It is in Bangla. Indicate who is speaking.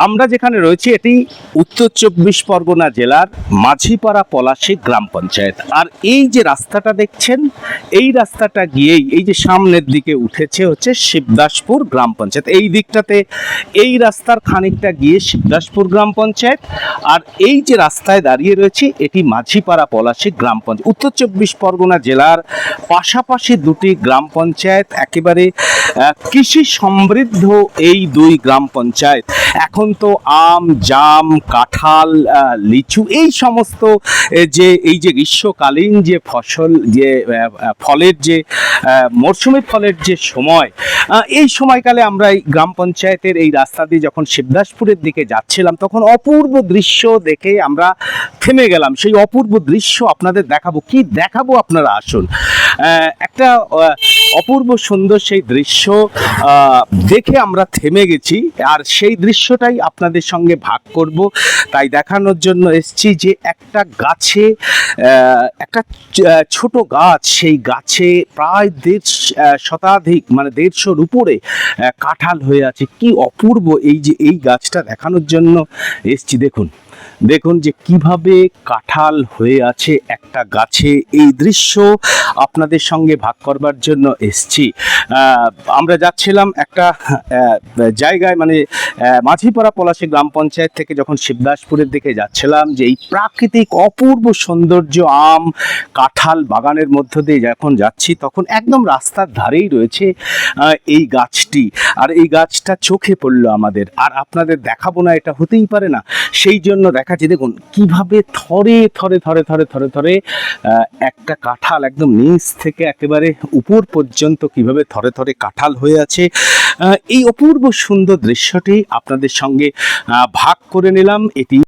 Speaker 1: আমরা যেখানে রয়েছি এটি উত্তর 24 পরগনা জেলার মাঝিপাড়া পলাশী গ্রাম পঞ্চায়েত। আর এই যে রাস্তাটা দেখছেন, এই রাস্তাটা গিয়েই এই যে সামনের দিকে উঠেছে হচ্ছে শিবদাসপুর গ্রাম পঞ্চায়েত। এই দিকটাতে এই রাস্তার খানিকটা গিয়ে শিবদাসপুর গ্রাম পঞ্চায়েত, আর এই যে রাস্তায় দাঁড়িয়ে রয়েছে এটি মাঝিপাড়া পলাশী গ্রাম পঞ্চায়েত। উত্তর 24 পরগনা জেলার পাশাপাশি দুটি গ্রাম পঞ্চায়েত, একেবারে কৃষি সমৃদ্ধ এই দুই গ্রাম পঞ্চায়েত। এখন তো আম, জাম, কাঁঠাল, লিচু এই সমস্ত এই যে গ্রীষ্মকালীন যে ফসল, যে ফলের যে মরশুমি ফলের যে সময়, এই সময়কালে আমরা এই গ্রাম পঞ্চায়েতের এই রাস্তা দিয়ে যখন শিবদাসপুরের দিকে যাচ্ছিলাম তখন অপূর্ব দৃশ্য দেখে আমরা থেমে গেলাম। সেই অপূর্ব দৃশ্য আপনাদের দেখাবো। কি দেখাবো, আপনারা আসুন। একটা অপূর্ব সুন্দর সেই দৃশ্য দেখে আমরা থেমে গেছি, আর সেই দৃশ্যটাই আপনাদের সঙ্গে ভাগ করব। তাই দেখানোর জন্য এসেছি যে একটা গাছে, একটা ছোট গাছ, সেই গাছে প্রায় 150 মানে 150-র উপরে কাঁঠাল হয়ে আছে। কি অপূর্ব এই যে এই গাছটা দেখানোর জন্য এসেছি। দেখুন যে কিভাবে কাঁঠাল হয়ে আছে একটা গাছে। এই দৃশ্য আপনাদের সঙ্গে ভাগ করবার জন্য এসছি। আমরা যাচ্ছিলাম একটা জায়গায়, মানে মাঝিপাড়া পলাশী গ্রাম পঞ্চায়েত থেকে যখন শিবদাসপুরের দিকে যাচ্ছিলাম, যে এই প্রাকৃতিক অপূর্ব সৌন্দর্য আম কাঁঠাল বাগানের মধ্য দিয়ে যখন যাচ্ছি তখন একদম রাস্তার ধারেই রয়েছে এই গাছটি। আর এই গাছটা চোখে পড়লো আমাদের, আর আপনাদের দেখাবো না এটা হতেই পারে না। সেই জন্য দেখাচ্ছি। দেখুন কিভাবে থরে থরে থরে থরে থরে থরে একটা কাঁঠাল একদম নিচ থেকে একেবারে উপর পর্যন্ত কিভাবে থরে থরে কাঁঠাল হয়ে আছে। এই অপূর্ব সুন্দর দৃশ্যটি আপনাদের সঙ্গে ভাগ করে নিলাম। এটি